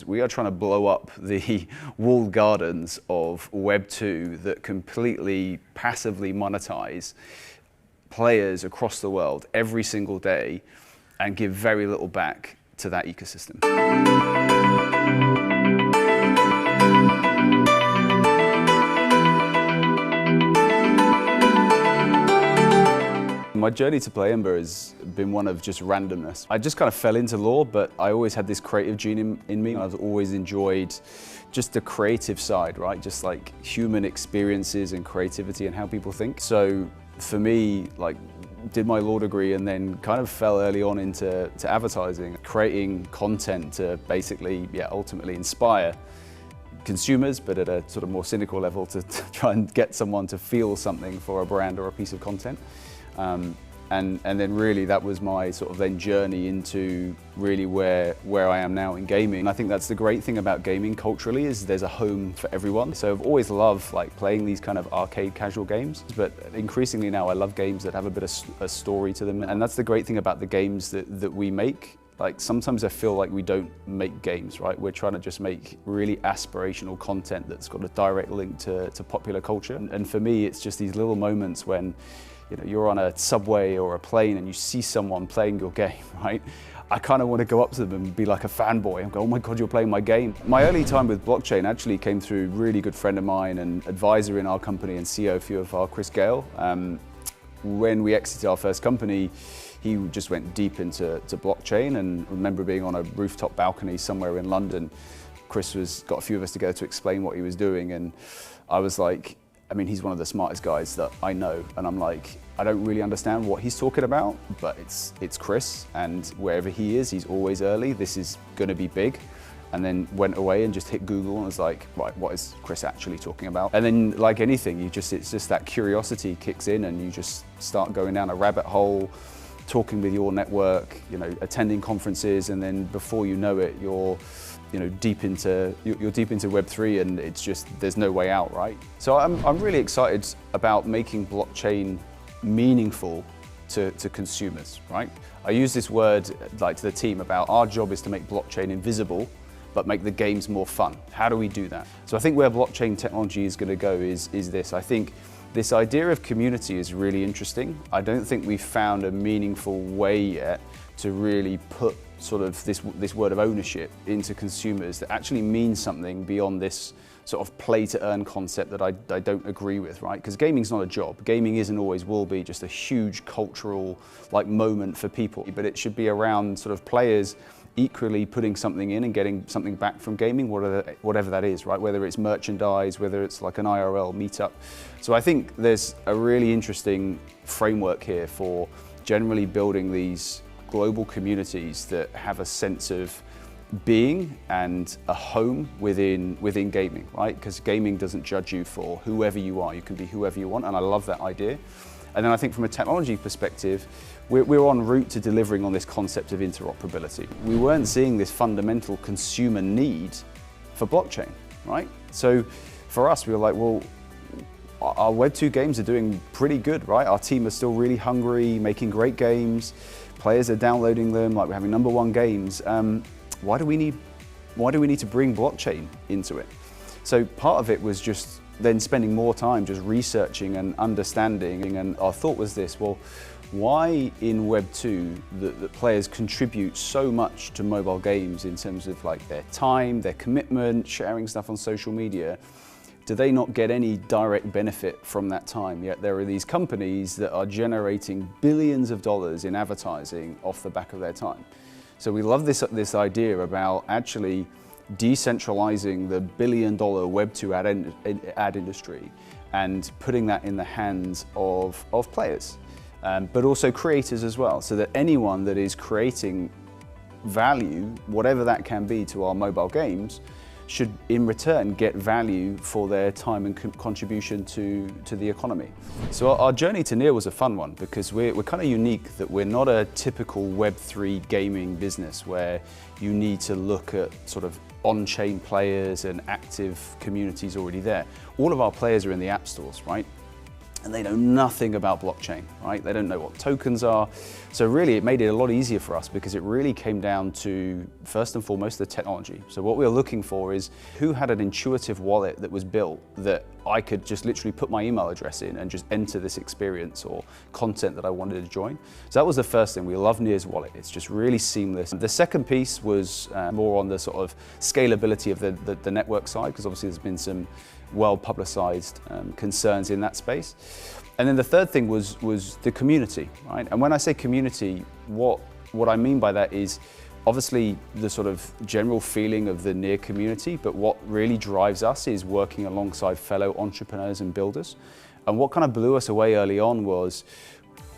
We are trying to blow up the walled gardens of Web 2 that completely passively monetize players across the world every single day and give very little back to that ecosystem. My journey to PlayEmber has been one of just randomness. I just kind of fell into law, but I always had this creative gene in me. I've always enjoyed just the creative side, right? Just like human experiences and creativity and how people think. So for me, like, did my law degree and then kind of fell early on into advertising, creating content to basically, ultimately inspire consumers, but at a sort of more cynical level to try and get someone to feel something for a brand or a piece of content. And then really that was my sort of then journey into really where I am now in gaming. And I think that's the great thing about gaming culturally is there's a home for everyone. So I've always loved like playing these kind of arcade casual games, but increasingly now I love games that have a bit of a story to them. And that's the great thing about the games that we make. Like sometimes I feel like we don't make games, right? We're trying to just make really aspirational content that's got a direct link to popular culture. And for me, it's just these little moments when you're on a subway or a plane and you see someone playing your game, right? I kind of want to go up to them and be like a fanboy and go, oh my God, you're playing my game. My early time with blockchain actually came through a really good friend of mine and advisor in our company and CEO of our Gayle. When we exited our first company, he just went deep into blockchain, and I remember being on a rooftop balcony somewhere in London. Chris got a few of us together to explain what he was doing, and I was like, I mean, he's one of the smartest guys that I know, and I'm like, I don't really understand what he's talking about, but it's Chris, and wherever he is, he's always early. This is gonna be big. And then went away and just hit Google and was like, right, what is Chris actually talking about? And then like anything, it's just that curiosity kicks in and you just start going down a rabbit hole, talking with your network, attending conferences, and then before you know it, you're deep into Web3, and it's just, there's no way out, right? So I'm really excited about making blockchain meaningful to consumers, right? I use this word like to the team about our job is to make blockchain invisible, but make the games more fun. How do we do that? So I think where blockchain technology is going to go is this. I think this idea of community is really interesting. I don't think we've found a meaningful way yet to really put sort of this word of ownership into consumers that actually means something beyond this sort of play to earn concept that I don't agree with, right? Because gaming's not a job. Gaming is and always will be just a huge cultural like moment for people, but it should be around sort of players equally putting something in and getting something back from gaming, whatever that is, right? Whether it's merchandise, whether it's like an IRL meetup. So I think there's a really interesting framework here for generally building these global communities that have a sense of being and a home within gaming, right? Because gaming doesn't judge you for whoever you are. You can be whoever you want, and I love that idea. And then I think from a technology perspective, we're en route to delivering on this concept of interoperability. We weren't seeing this fundamental consumer need for blockchain, right? So for us, we were like, well, our Web 2 games are doing pretty good, right? Our team are still really hungry, making great games. Players are downloading them, like we're having #1 games. Why do we need to bring blockchain into it? So part of it was just then spending more time just researching and understanding, and our thought was this, well, why in Web 2 the players contribute so much to mobile games in terms of like their time, their commitment, sharing stuff on social media, do they not get any direct benefit from that time? Yet there are these companies that are generating billions of dollars in advertising off the back of their time. So we love this idea about actually decentralizing the billion-dollar Web 2 ad industry and putting that in the hands of players, but also creators as well, so that anyone that is creating value, whatever that can be to our mobile games, should in return get value for their time and contribution to the economy. So our journey to near was a fun one because we're kind of unique that we're not a typical Web3 gaming business where you need to look at sort of on-chain players and active communities already there. All of our players are in the app stores, right? and they know nothing about blockchain, right? They don't know what tokens are. So really it made it a lot easier for us because it really came down to, first and foremost, the technology. So what we were looking for is who had an intuitive wallet that was built that I could just literally put my email address in and just enter this experience or content that I wanted to join. So that was the first thing. We love Near's wallet. It's just really seamless. The second piece was more on the sort of scalability of the network side, because obviously there's been some well-publicized concerns in that space. And then the third thing was the community, right? And when I say community, what I mean by that is obviously the sort of general feeling of the Near community, but what really drives us is working alongside fellow entrepreneurs and builders. And what kind of blew us away early on was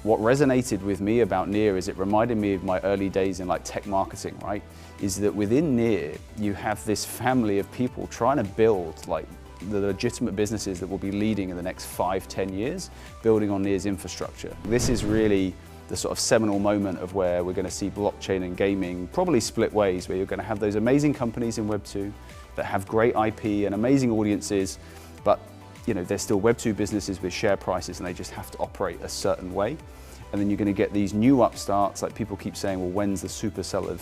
what resonated with me about Near is it reminded me of my early days in like tech marketing, right? Is that within Near, you have this family of people trying to build like the legitimate businesses that will be leading in the next 5-10 years, building on Near's infrastructure. This is really the sort of seminal moment of where we're going to see blockchain and gaming probably split ways, where you're going to have those amazing companies in Web 2 that have great IP and amazing audiences, but you know, they're still Web 2 businesses with share prices and they just have to operate a certain way. And then you're going to get these new upstarts, like people keep saying, well, when's the supercell of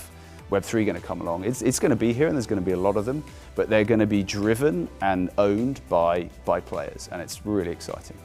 Web 3 going to come along? It's going to be here and there's going to be a lot of them, but they're going to be driven and owned by players, and it's really exciting.